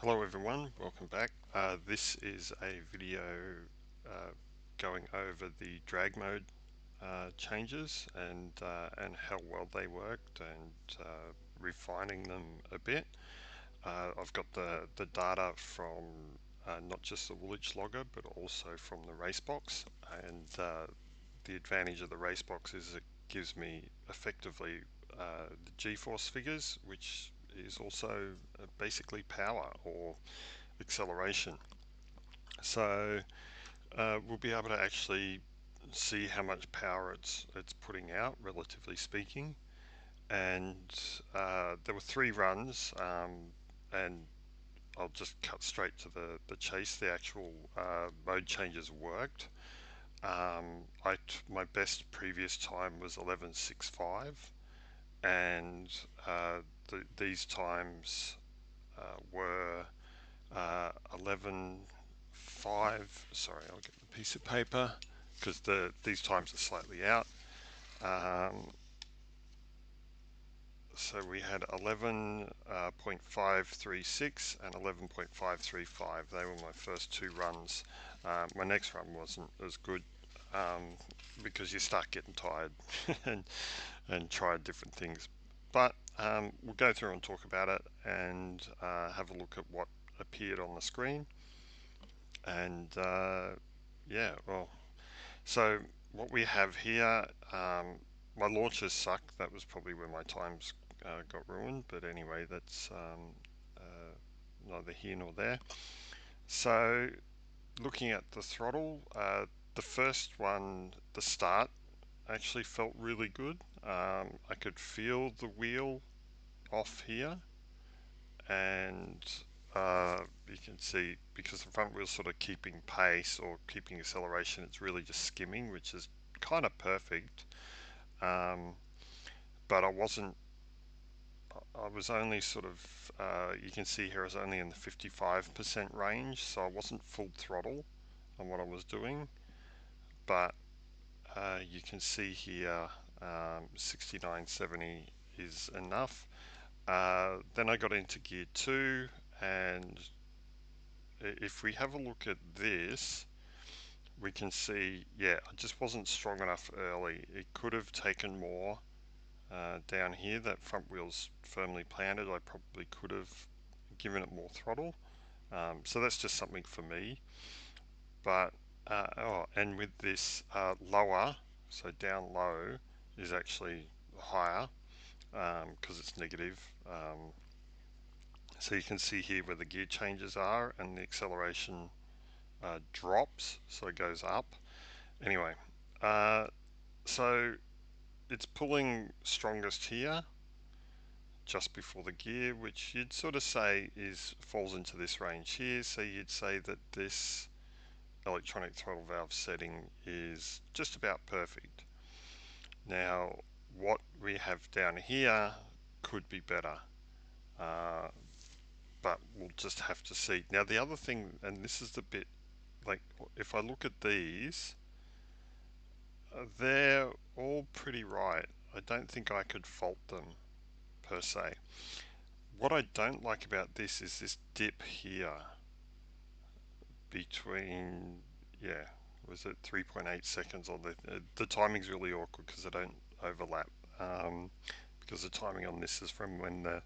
Hello everyone, welcome back. This is a video uh, going over the drag mode changes and how well they worked and refining them a bit. I've got the data from not just the woolich logger but also from the racebox, and the advantage of the racebox is it gives me effectively the g-force figures, which is also basically power or acceleration. So we'll be able to actually see how much power it's putting out, relatively speaking. And there were 3 runs, and I'll just cut straight to the chase. The actual mode changes worked. My best previous time was 11:65, and these times were 11:05. Sorry, I'll get the piece of paper because these times are slightly out. So we had 11.536 and 11.535. They were my first 2 runs. My next run wasn't as good because you start getting tired and try different things. But we'll go through and talk about it and have a look at what appeared on the screen. And yeah, well, so what we have here, my launches suck. That was probably where my times got ruined. But anyway, that's neither here nor there. So looking at the throttle, the first one, the start, actually felt really good. I could feel the wheel off here, and you can see because the front wheel's sort of keeping pace or keeping acceleration, it's really just skimming, which is kind of perfect. But I was only sort of, you can see here I was only in the 55% range, so I wasn't full throttle on what I was doing. But you can see here 69-70 is enough. Then I got into gear 2, and if we have a look at this, we can see, yeah, I just wasn't strong enough early. It could have taken more down here. That front wheel's firmly planted. I probably could have given it more throttle. So that's just something for me. But, and with this lower, so down low is actually higher because it's negative. So you can see here where the gear changes are, and the acceleration drops, so it goes up. Anyway, uh, so it's pulling strongest here just before the gear, which you'd sort of say falls into this range here. So you'd say that this electronic throttle valve setting is just about perfect. Now, what we have down here could be better, uh, but we'll just have to see. Now, the other thing, and this is the bit, like, if I look at these, they're all pretty right. I don't think I could fault them per se. What I don't like about this is this dip here between, yeah, was it 3.8 seconds on the timing's really awkward because they don't overlap. Because the timing on this is from when the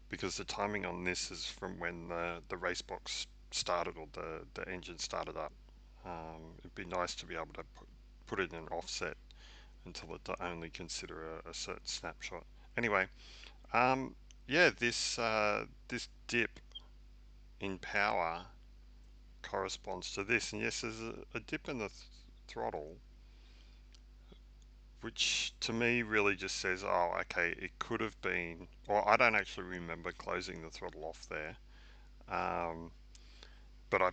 because the timing on this is from when the race box started, or the engine started up. It'd be nice to be able to put it in an offset until it only consider a certain snapshot. Anyway, yeah, this dip in power corresponds to this, and yes, there's a dip in the throttle, which to me really just says, oh, okay, it could have been, or I don't actually remember closing the throttle off there, but I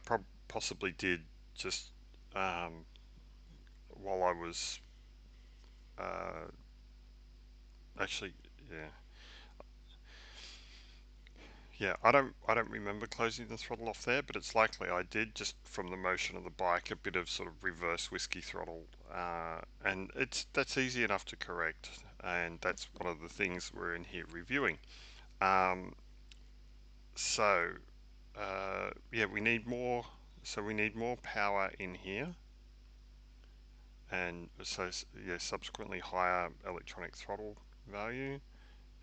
possibly did just while I was uh, actually, yeah. Yeah, I don't remember closing the throttle off there, but it's likely I did just from the motion of the bike, a bit of sort of reverse whiskey throttle, and that's easy enough to correct, and that's one of the things we're in here reviewing. Um, so yeah, we need more. So we need more power in here, and so yeah, subsequently higher electronic throttle value,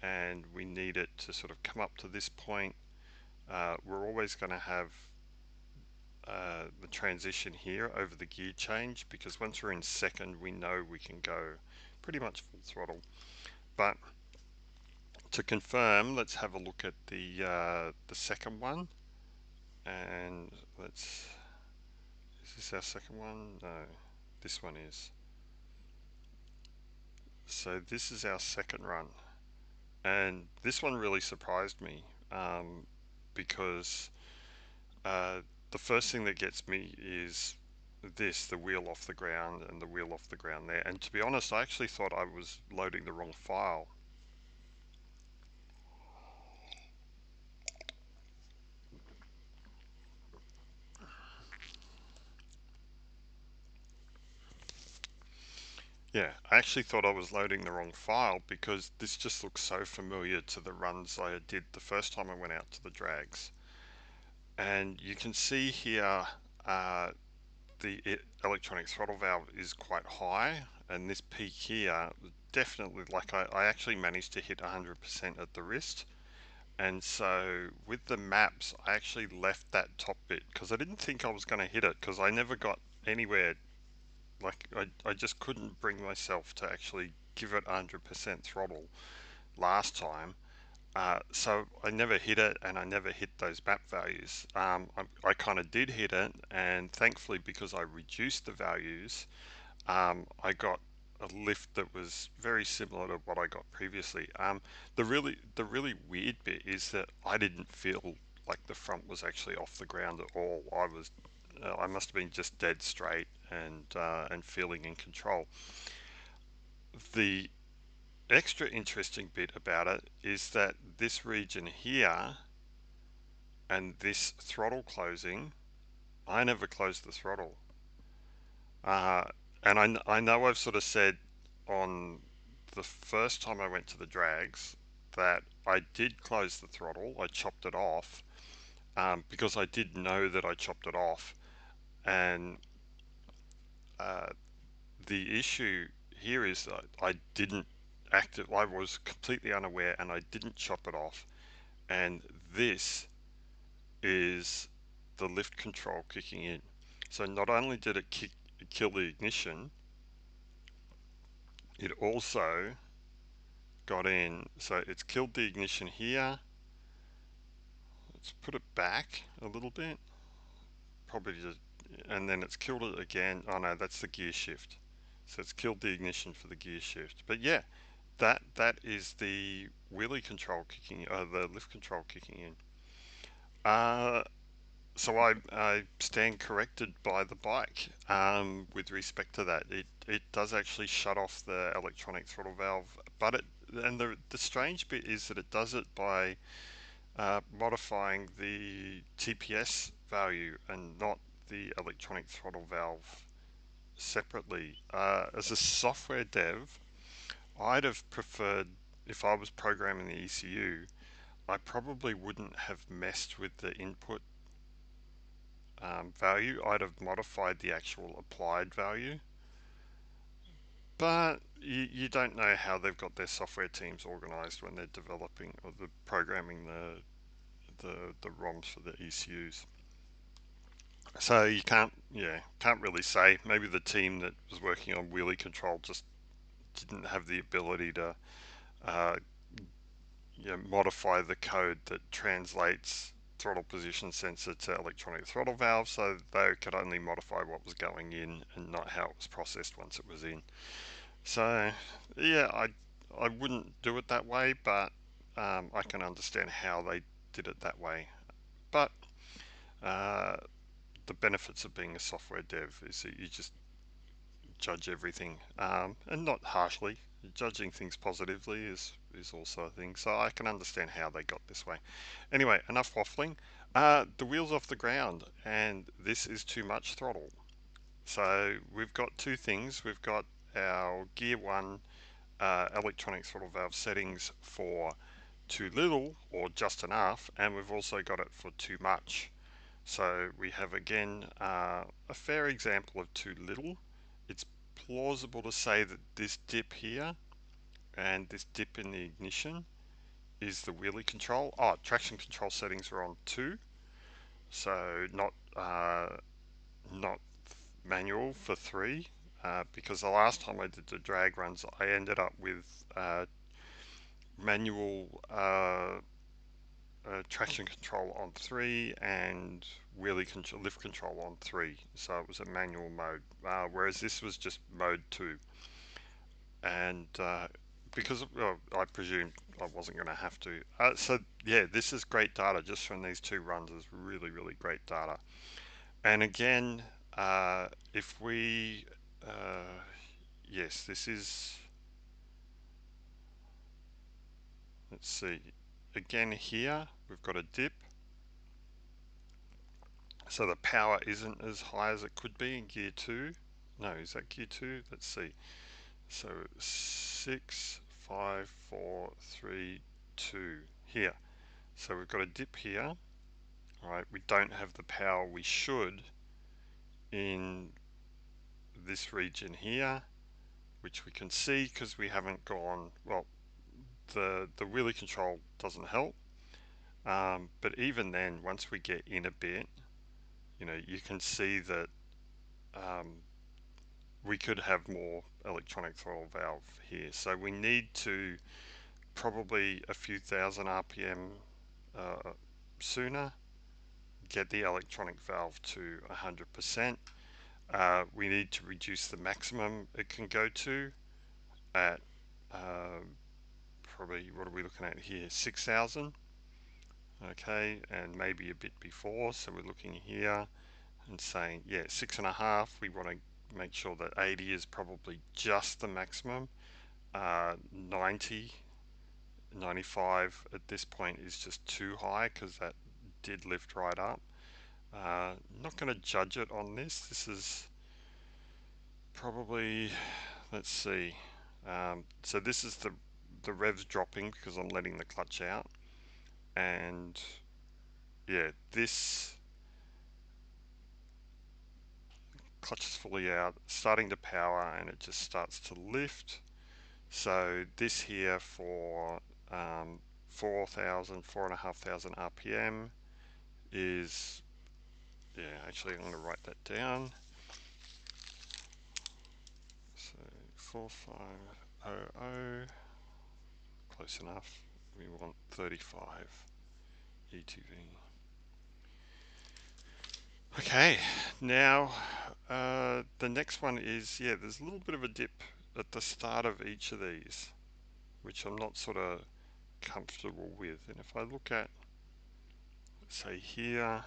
and we need it to sort of come up to this point. We're always going to have the transition here over the gear change, because once we're in second, we know we can go pretty much full throttle. But to confirm, let's have a look at the second one, and let's. Is this our second one? No, this one is. So this is our second run, and this one really surprised me, because uh, the first thing that gets me is the wheel off the ground and the wheel off the ground there. And to be honest, I actually thought I was loading the wrong file. Yeah, I actually thought I was loading the wrong file, because this just looks so familiar to the runs I did the first time I went out to the drags. And you can see here uh, the electronic throttle valve is quite high, and this peak here, definitely, like I actually managed to hit 100% at the wrist. And so with the maps, I actually left that top bit because I didn't think I was going to hit it, because I never got anywhere. Like I just couldn't bring myself to actually give it 100% throttle last time. So I never hit it, and I never hit those map values. I kind of did hit it, and thankfully, because I reduced the values, I got a lift that was very similar to what I got previously. The really weird bit is that I didn't feel like the front was actually off the ground at all. I must have been just dead straight and feeling in control. The extra interesting bit about it is that this region here and this throttle closing, I never closed the throttle. Uh, and I know I've sort of said on the first time I went to the drags that I did close the throttle. I chopped it off, because I did know that I chopped it off. And uh, the issue here is that I didn't I was completely unaware, and I didn't chop it off. And this is the lift control kicking in. So not only did it kill the ignition, it also got in. So it's killed the ignition here. Let's put it back a little bit. Probably just, and then it's killed it again. Oh no, that's the gear shift. So it's killed the ignition for the gear shift. But yeah, that is the wheelie control kicking, the lift control kicking in. Uh, so I stand corrected by the bike, with respect to that. It does actually shut off the electronic throttle valve, but the strange bit is that it does it by modifying the TPS value and not the electronic throttle valve separately. As a software dev, I'd have preferred, if I was programming the ECU, I probably wouldn't have messed with the input value. I'd have modified the actual applied value. But you don't know how they've got their software teams organized when they're developing or the programming the ROMs for the ECUs. So you can't really say. Maybe the team that was working on wheelie control just didn't have the ability to uh, modify the code that translates throttle position sensor to electronic throttle valve, so they could only modify what was going in and not how it was processed once it was in. So yeah, I wouldn't do it that way, but I can understand how they did it that way. But uh, the benefits of being a software dev is that you just judge everything, and not harshly. Judging things positively is also a thing. So I can understand how they got this way. Anyway, enough waffling. The wheel's off the ground, and this is too much throttle. So we've got two things. We've got our gear one electronic throttle valve settings for too little or just enough, and we've also got it for too much. So we have again a fair example of too little. It's plausible to say that this dip here and this dip in the ignition is the wheelie control. Oh, traction control settings are on 2, so not manual for 3, because the last time I did the drag runs, I ended up with manual traction control on 3 and wheelie control, lift control on 3. So it was a manual mode, whereas this was just mode 2. And because well, I presumed I wasn't going to have to. So yeah, this is great data just from these 2 runs. Is really, really great data. And again, if we, yes, this is, let's see, again here, we've got a dip. So the power isn't as high as it could be in gear 2. No, is that gear 2? Let's see. So 6, 5, 4, 3, 2 here. So we've got a dip here. All right, we don't have the power we should in this region here, which we can see because we haven't gone, well, the wheelie control doesn't help. But even then, once we get in a bit, you can see that we could have more electronic throttle valve here. So we need to probably a few thousand RPM sooner get the electronic valve to 100%. We need to reduce the maximum it can go to at probably, what are we looking at here, 6,000. Okay, and maybe a bit before, so we're looking here and saying, yeah, 6.5. We want to make sure that 80 is probably just the maximum. 90, 95 at this point is just too high because that did lift right up. Not going to judge it on this. This is probably, let's see. So this is the revs dropping because I'm letting the clutch out, and yeah, this clutch is fully out, starting to power, and it just starts to lift. So this here for 4,000, 4,500 RPM is, yeah, actually I'm going to write that down. So 4500, close enough. We want 35 ETV. Okay, now the next one is, yeah, there's a little bit of a dip at the start of each of these, which I'm not sort of comfortable with. And if I look at, say here,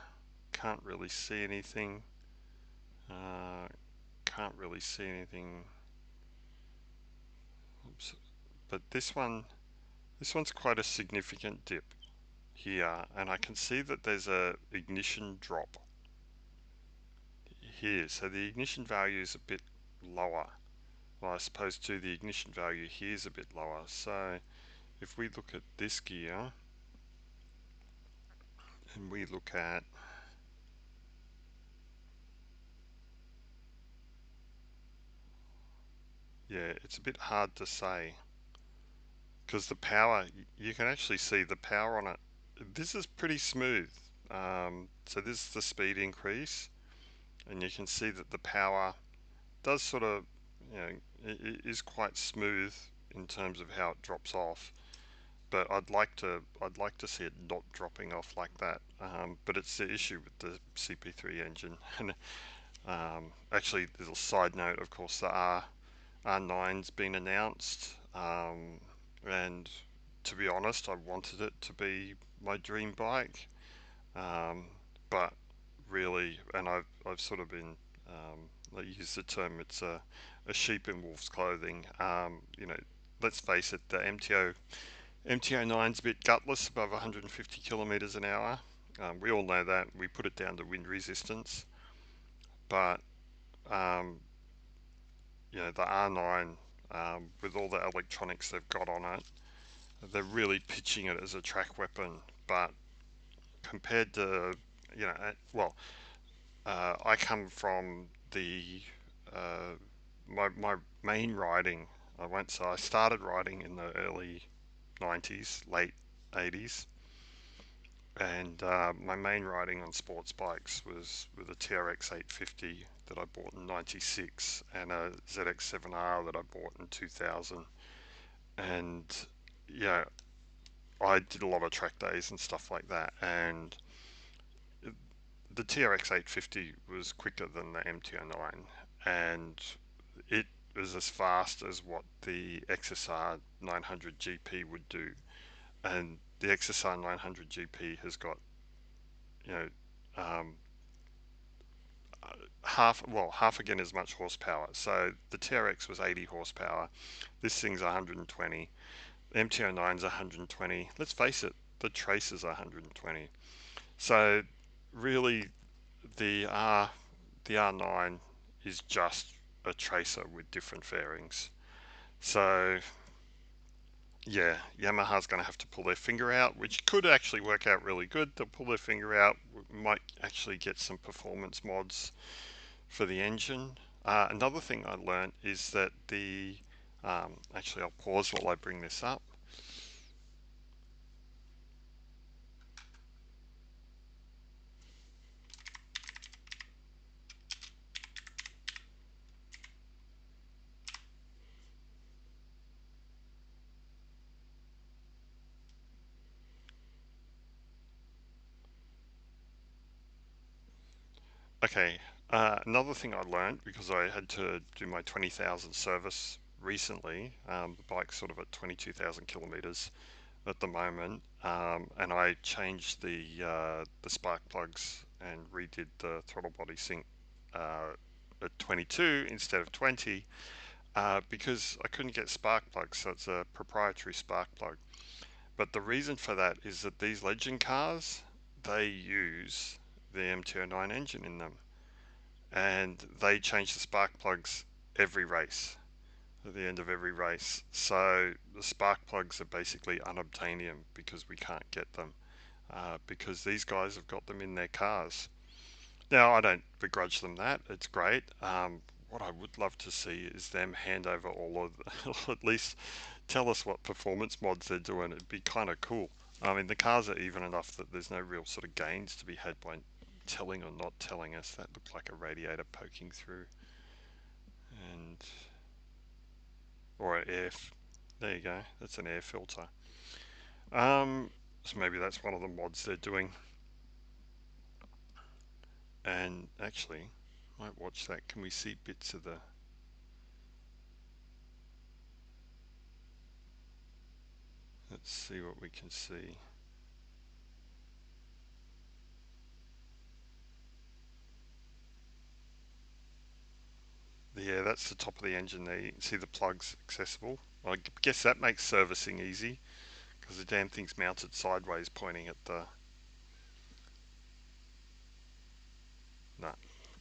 can't really see anything. Can't really see anything. Oops. But this one's quite a significant dip here, and I can see that there's a ignition drop here. So the ignition value is a bit lower. Well, I suppose too, the ignition value here is a bit lower. So if we look at this gear and we look at, yeah, it's a bit hard to say because the power, you can actually see the power on it. This is pretty smooth. So this is the speed increase, and you can see that the power does sort of, it is quite smooth in terms of how it drops off. But I'd like to see it not dropping off like that. But it's the issue with the CP3 engine. And actually, there's a side note, of course, the R9's been announced, and to be honest, I wanted it to be my dream bike, but really, and I've sort of been, I use the term, it's a sheep in wolf's clothing. Let's face it, the MT09's a bit gutless above 150 kilometers an hour. We all know that. We put it down to wind resistance, but the R9, with all the electronics they've got on it, they're really pitching it as a track weapon, but compared to, well, I come from the my main riding. I started riding in the early 90s, late 80s, and my main riding on sports bikes was with a TRX 850 that I bought in 96 and a ZX7R that I bought in 2000. And yeah, I did a lot of track days and stuff like that, and the TRX 850 was quicker than the MT09, and it was as fast as what the XSR 900 GP would do. And the XSR 900 GP has got, you know, um, half again as much horsepower. So the TRX was 80 horsepower. This thing's 120. The MT09's 120. Let's face it, the Tracer's 120. So really, the R the R9 is just a Tracer with different fairings. So yeah, Yamaha's going to have to pull their finger out, which could actually work out really good. They'll pull their finger out, might actually get some performance mods for the engine. Another thing I learned is that actually I'll pause while I bring this up. Okay, another thing I learned because I had to do my 20,000 service recently. The bike's sort of at 22,000 kilometers at the moment, and I changed the spark plugs and redid the throttle body sync at 22 instead of 20 because I couldn't get spark plugs, so it's a proprietary spark plug. But the reason for that is that these legend cars, they use the MT09 engine in them, and they change the spark plugs every race, at the end of every race. So the spark plugs are basically unobtainium because we can't get them because these guys have got them in their cars. Now, I don't begrudge them that. It's great. What I would love to see is them hand over all of, or at least tell us what performance mods they're doing. It'd be kind of cool. I mean, the cars are even enough that there's no real sort of gains to be had by telling or not telling us. That looked like a radiator poking through, and or an air. There you go. That's an air filter. So maybe that's one of the mods they're doing. And actually, might watch that. Can we see bits of the? Let's see what we can see. Yeah, that's the top of the engine there. You can see the plugs accessible. I guess that makes servicing easy because the damn thing's mounted sideways pointing at the... No.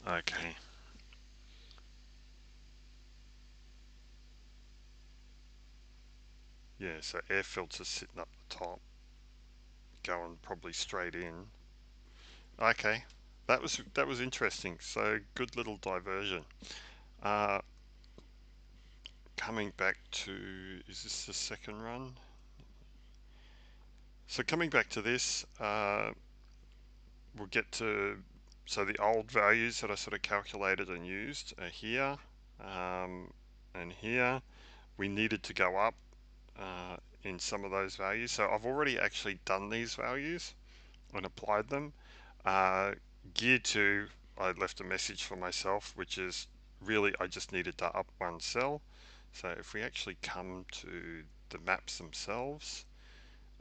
Okay. Yeah, so air filter's sitting up the top, going probably straight in. Okay. That was interesting. So good little diversion. Uh, coming back to, is this the second run? So coming back to this, we'll get to, so the old values that I sort of calculated and used are here and here. We needed to go up in some of those values. So I've already actually done these values and applied them. Uh, Gear 2, I left a message for myself, which is really I just needed to up one cell. So if we actually come to the maps themselves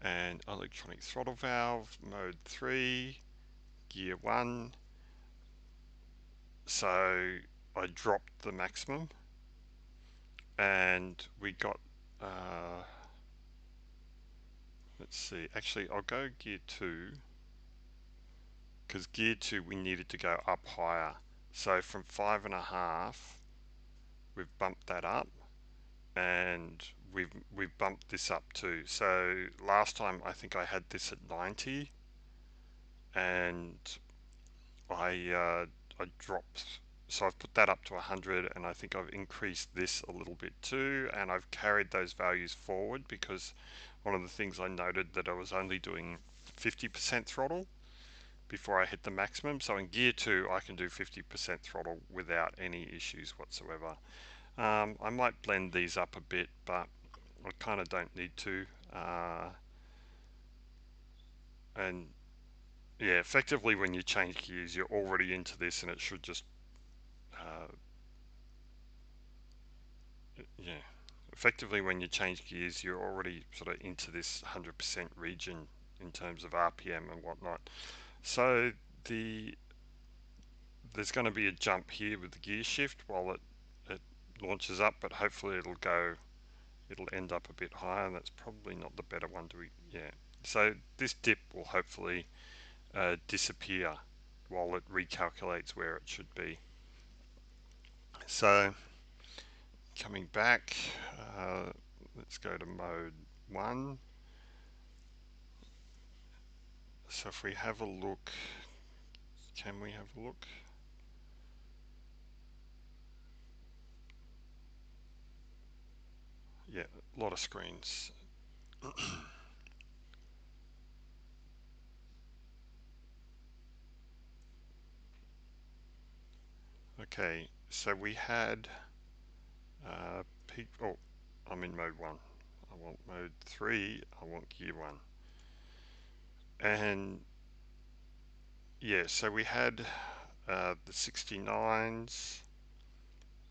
and electronic throttle valve, mode 3, gear 1, so I dropped the maximum and we got, let's see, actually I'll go gear 2 because gear 2 we needed to go up higher. So from 5.5 we've bumped that up and we've bumped this up too. So last time I think I had this at 90, and I dropped, so I've put that up to 100, and I think I've increased this a little bit too, and I've carried those values forward because one of the things I noted that I was only doing 50% throttle before I hit the maximum. So in gear 2 I can do 50% throttle without any issues whatsoever. I might blend these up a bit, but I kind of don't need to. And yeah, effectively when you change gears you're already into this, and it should just uh, yeah, effectively when you change gears you're already sort of into this 100% region in terms of RPM and whatnot. So there's going to be a jump here with the gear shift while it launches up, but hopefully it'll end up a bit higher, and that's probably not the better one to, yeah. So this dip will hopefully disappear while it recalculates where it should be. So coming back, let's go to mode 1. So if we have a look, can we have a look? Yeah, a lot of screens. Okay, so we had peak, oh, I'm in mode 1. I want mode 3, I want gear 1. And yeah, so we had the 69s,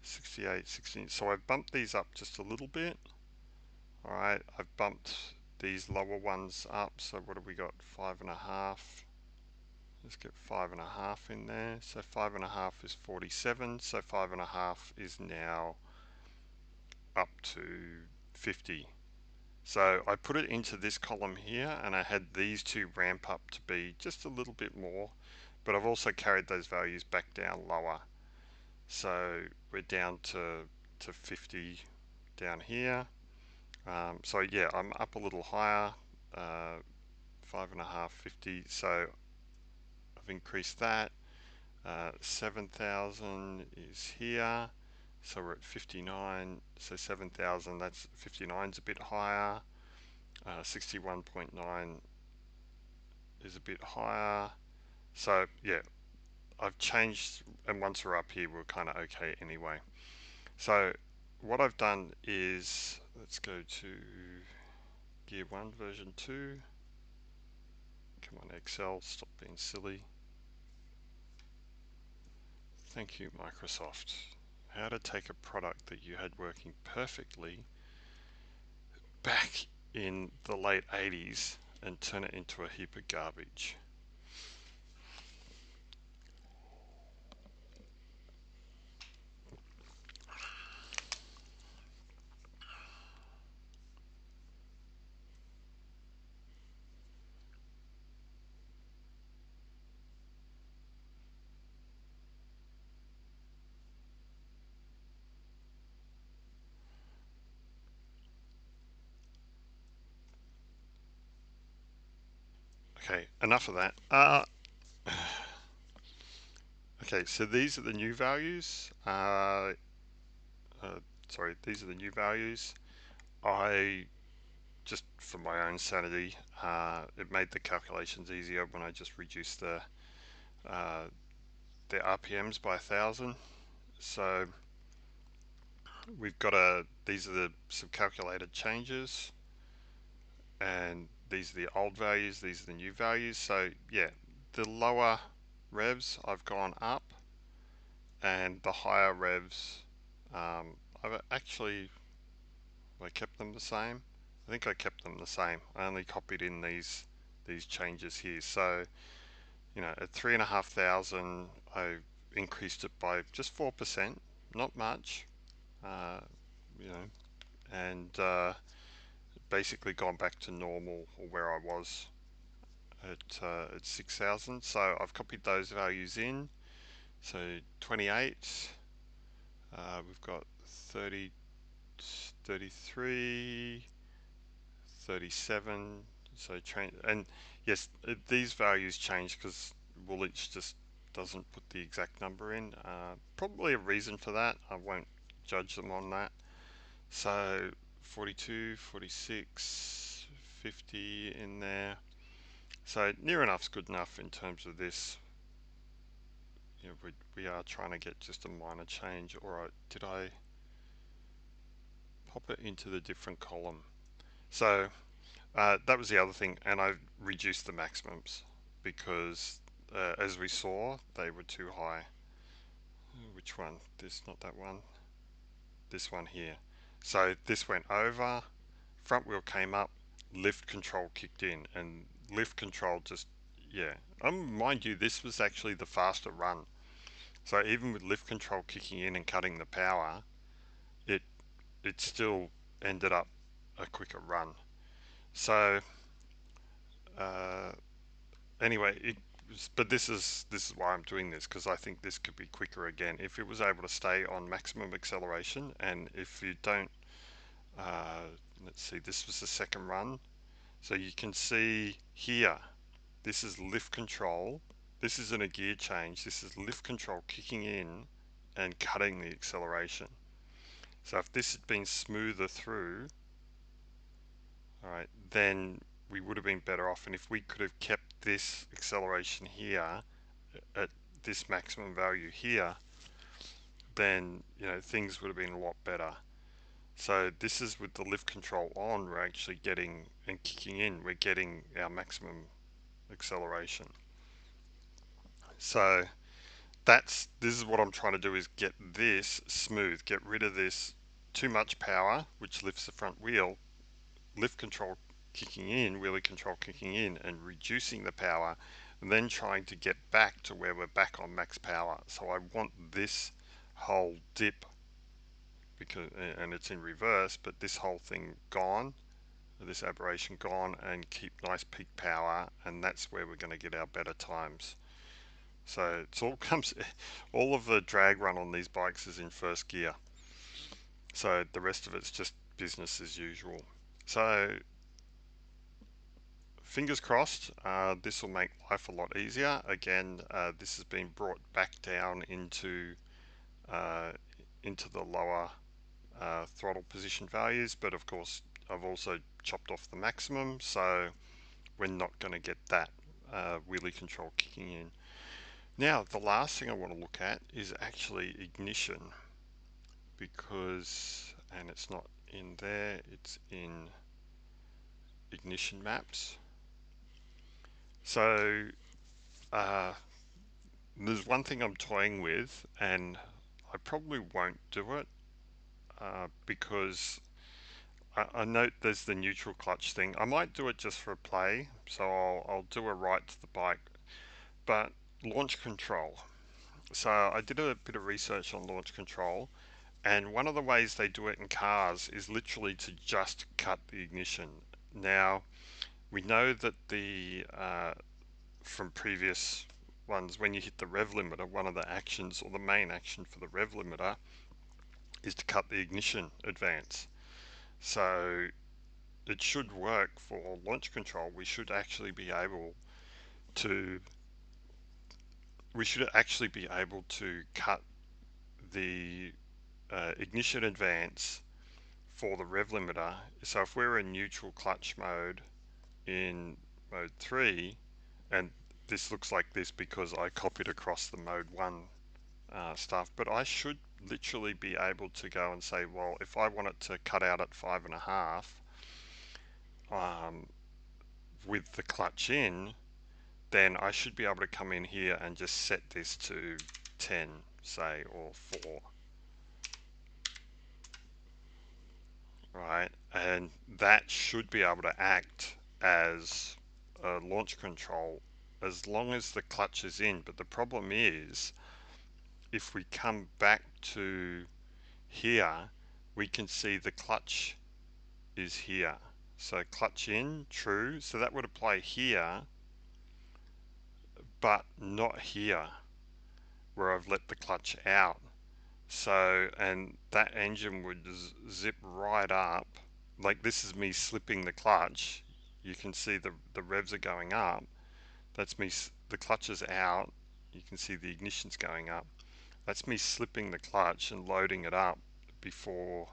68, 16. So I've bumped these up just a little bit. All right, I've bumped these lower ones up. So what have we got? 5.5. Let's get 5.5 in there. So 5.5 is 47. So 5.5 is now up to 50. So I put it into this column here, and I had these two ramp up to be just a little bit more, but I've also carried those values back down lower. So we're down to 50 down here. So yeah, I'm up a little higher, 5.5, 50. So I've increased that. 7,000 is here. So we're at 59. So 7,000, that's 59 is a bit higher. 61.9 is a bit higher. So yeah, I've changed, and once we're up here we're kind of okay anyway. So what I've done is, let's go to gear 1 version 2. Come on Excel, stop being silly. Thank you Microsoft. How to take a product that you had working perfectly back in the late 80s and turn it into a heap of garbage. Okay, enough of that. Okay, so these are the new values. Sorry, these are the new values. I, just for my own sanity, it made the calculations easier when I just reduced uh, the RPMs by 1,000. So we've got these are some calculated changes, and these are the old values, these are the new values. So yeah, the lower revs I've gone up, and the higher revs I've actually, I kept them the same. I think I kept them the same. I only copied in these changes here. So you know, at 3,500 I increased it by just 4%, not much, uh, you know, and basically gone back to normal, or where I was at 6,000. So I've copied those values in. So 28, we've got 32 33, 37. So and yes, these values change because woolich just doesn't put the exact number in. Probably a reason for that. I won't judge them on that. So 42, 46, 50 in there. So near enough's good enough in terms of this. You know, we are trying to get just a minor change. Alright, did I pop it into the different column? So that was the other thing, and I reduced the maximums because as we saw, they were too high. Which one? This, not that one. This one here. So this went over, front wheel came up, lift control kicked in, and lift control just, yeah. Mind you, this was actually the faster run. So even with lift control kicking in and cutting the power, it it still ended up a quicker run. So uh, anyway, but this is why I'm doing this, because I think this could be quicker again if it was able to stay on maximum acceleration. And if you don't, let's see, this was the second run, so you can see here, this is lift control. This isn't a gear change. This is lift control kicking in and cutting the acceleration. So if this had been smoother through, all right, then we would have been better off. And if we could have kept this acceleration here at this maximum value here, then things would have been a lot better. So this is with the lift control on, we're actually getting and kicking in, we're getting our maximum acceleration. So this is what I'm trying to do, is get this smooth, get rid of this too much power, which lifts the front wheel, lift control kicking in, wheelie control kicking in, and reducing the power, and then trying to get back to where we're back on max power. So I want this whole dip, because, and it's in reverse, but this whole thing gone, this aberration gone, and keep nice peak power, and that's where we're going to get our better times. So it's all of the drag run on these bikes is in first gear. So the rest of it's just business as usual. So fingers crossed, this will make life a lot easier. Again, this has been brought back down uh, into the lower throttle position values, but of course I've also chopped off the maximum, so we're not going to get that wheelie control kicking in. Now the last thing I want to look at is actually ignition, because, and it's not in there, it's in ignition maps. So there's one thing I'm toying with, and I probably won't do it because I note there's the neutral clutch thing. I might do it just for a play, so I'll do a right to the bike. But launch control. So I did a bit of research on launch control, and one of the ways they do it in cars is literally to just cut the ignition. Now, we know that from previous ones, when you hit the rev limiter, one of the actions, or the main action for the rev limiter, is to cut the ignition advance. So it should work for launch control. We should actually be able to cut the ignition advance for the rev limiter. So if we're in neutral clutch mode in mode 3, and this looks like this because I copied across the mode 1 stuff, but I should literally be able to go and say, well, if I want it to cut out at 5.5 with the clutch in, then I should be able to come in here and just set this to 10, say, or 4. Right, and that should be able to act as a launch control as long as the clutch is in. But the problem is, if we come back to here, we can see the clutch is here. So clutch in, true, so that would apply here, but not here where I've let the clutch out. So, and that engine would zip right up. Like this is me slipping the clutch. You can see the revs are going up. That's me, the clutch is out. You can see the ignition's going up. That's me slipping the clutch and loading it up before,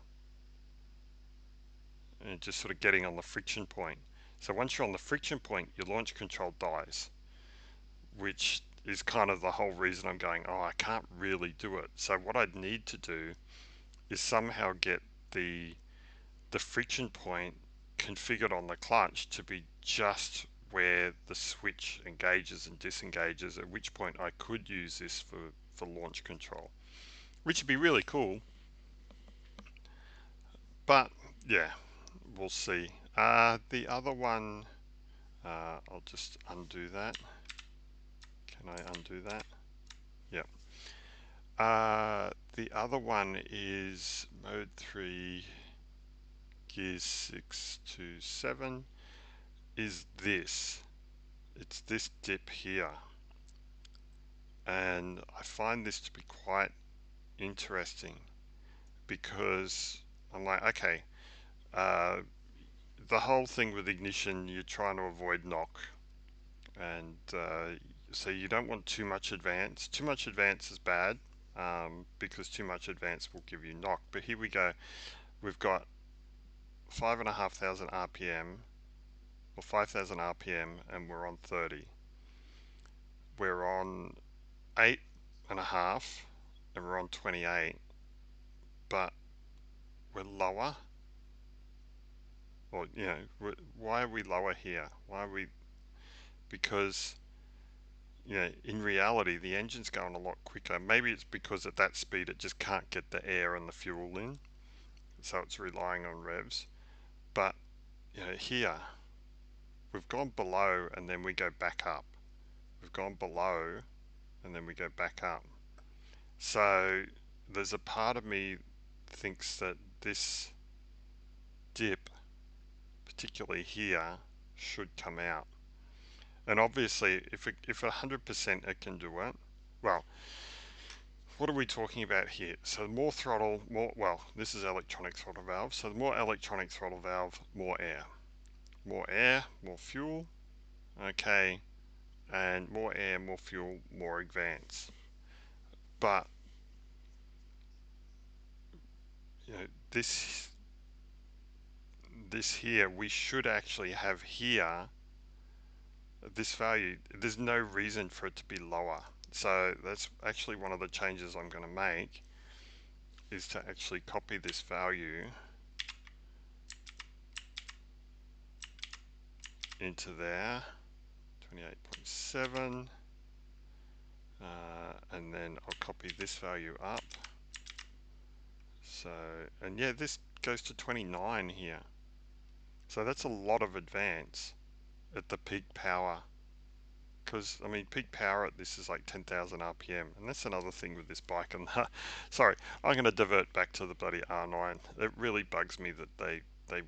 and just sort of getting on the friction point. So once you're on the friction point, your launch control dies, which is kind of the whole reason I'm going, oh, I can't really do it. So what I'd need to do is somehow get the friction point configured on the clutch to be just where the switch engages and disengages, at which point I could use this for launch control, which would be really cool. But yeah, we'll see. The other one, I'll just undo that. Can I undo that? Yep. The other one is mode 3, gears 6 to 7, is this. It's this dip here. And I find this to be quite interesting because I'm like, okay, uh, the whole thing with ignition, you're trying to avoid knock. And so you don't want too much advance. Too much advance is bad because too much advance will give you knock. But here we go. We've got 5,500 RPM or 5,000 RPM and we're on 30. We're on 8.5 and we're on 28, but we're lower. Or, you know, why are we lower here? Why are we? Because, you know, in reality, the engine's going a lot quicker. Maybe it's because at that speed it just can't get the air and the fuel in, so it's relying on revs. But, you know, here, we've gone below and then we go back up. We've gone below and then we go back up. So there's a part of me thinks that this dip, particularly here, should come out. And obviously, if 100% it can do it, well, what are we talking about here? So more throttle, more, well, this is electronic throttle valve. So the more electronic throttle valve, more air. More air, more fuel. Okay, and more air, more fuel, more advance. But, you know, this here, we should actually have here, this value, there's no reason for it to be lower. So that's actually one of the changes I'm going to make, is to actually copy this value into there, 28.7, and then I'll copy this value up. So, and yeah, this goes to 29 here. So that's a lot of advance at the peak power. Because, I mean, peak power at this is like 10,000 RPM. And that's another thing with this bike. And sorry, I'm going to divert back to the bloody R9. It really bugs me that they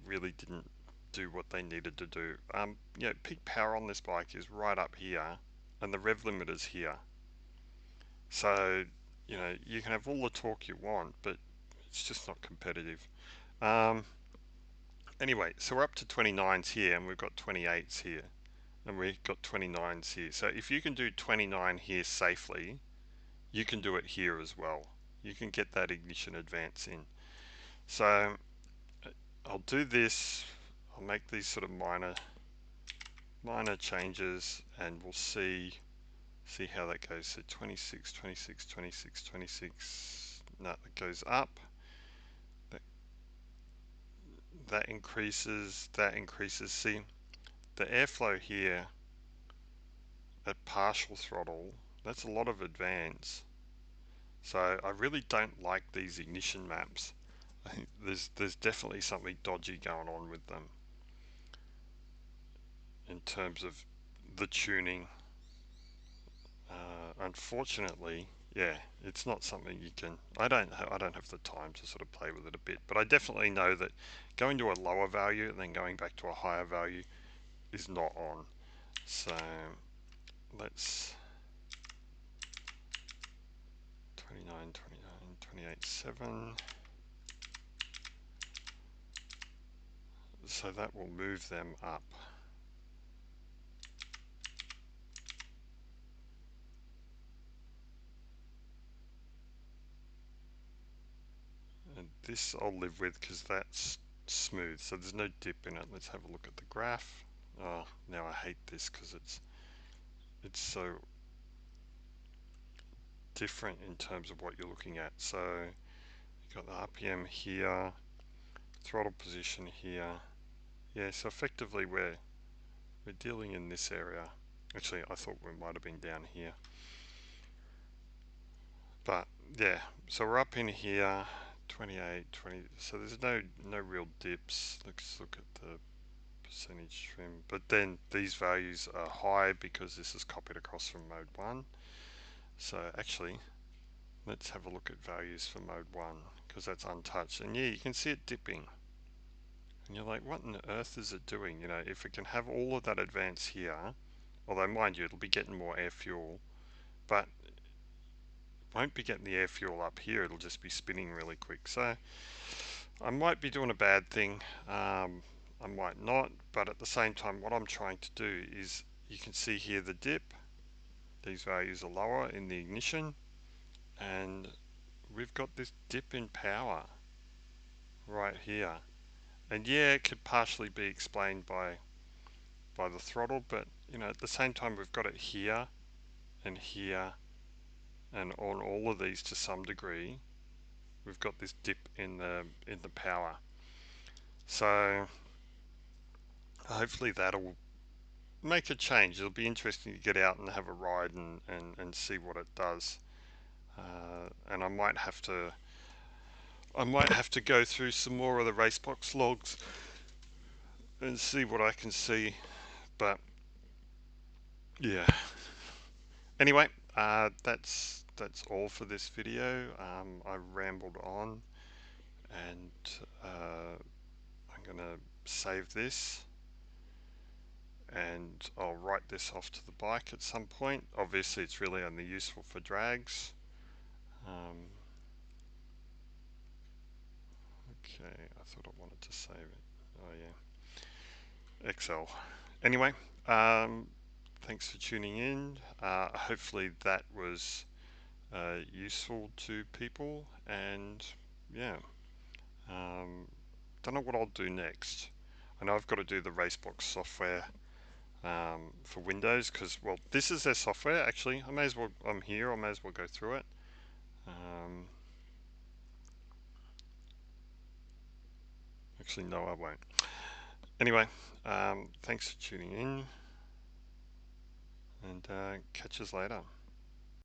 really didn't do what they needed to do. Yeah, peak power on this bike is right up here. And the rev limiter's here. So, you know, you can have all the torque you want, but it's just not competitive. Anyway, so we're up to 29s here, and we've got 28s here, and we've got 29s here. So if you can do 29 here safely, you can do it here as well. You can get that ignition advance in. So I'll do this. I'll make these sort of minor changes, and we'll see how that goes. So 26, 26, 26, 26. No, it goes up. That increases. That increases. See, the airflow here at partial throttle, that's a lot of advance. So I really don't like these ignition maps. I think there's definitely something dodgy going on with them in terms of the tuning. Unfortunately, yeah, it's not something you can. I don't have the time to sort of play with it a bit, but I definitely know that going to a lower value and then going back to a higher value is not on. So let's 29, 29, 28.7. So that will move them up. And this I'll live with because that's smooth, so there's no dip in it. Let's have a look at the graph. Oh, now I hate this because it's so different in terms of what you're looking at. So you've got the RPM here, throttle position here. Yeah, so effectively we're dealing in this area. Actually, I thought we might have been down here. But yeah, so we're up in here, 28, 20. So there's no real dips. Let's look at the percentage trim. But then these values are high because this is copied across from mode 1. So actually, let's have a look at values for mode 1 because that's untouched. And yeah, you can see it dipping. And you're like, what on earth is it doing? You know, if it can have all of that advance here, although mind you, it'll be getting more air fuel, but it won't be getting the air fuel up here. It'll just be spinning really quick. So I might be doing a bad thing. I might not, but at the same time, what I'm trying to do is, you can see here the dip. These values are lower in the ignition, and we've got this dip in power right here. And yeah, it could partially be explained by the throttle, but you know, at the same time, we've got it here and here and on all of these to some degree. We've got this dip in the power. So hopefully that'll make a change. It'll be interesting to get out and have a ride and see what it does. And I might have to go through some more of the racebox logs and see what I can see. But yeah. Anyway, that's all for this video. I rambled on, and I'm gonna save this, and I'll write this off to the bike at some point. Obviously, it's really only useful for drags. Okay, I thought I wanted to save it. Oh yeah, Excel. Anyway, thanks for tuning in. Hopefully that was useful to people, and yeah, don't know what I'll do next. I know I've got to do the Racebox software for Windows because, well, this is their software actually. I'm here, I may as well go through it. Actually, no, I won't. Anyway, thanks for tuning in, and catch us later.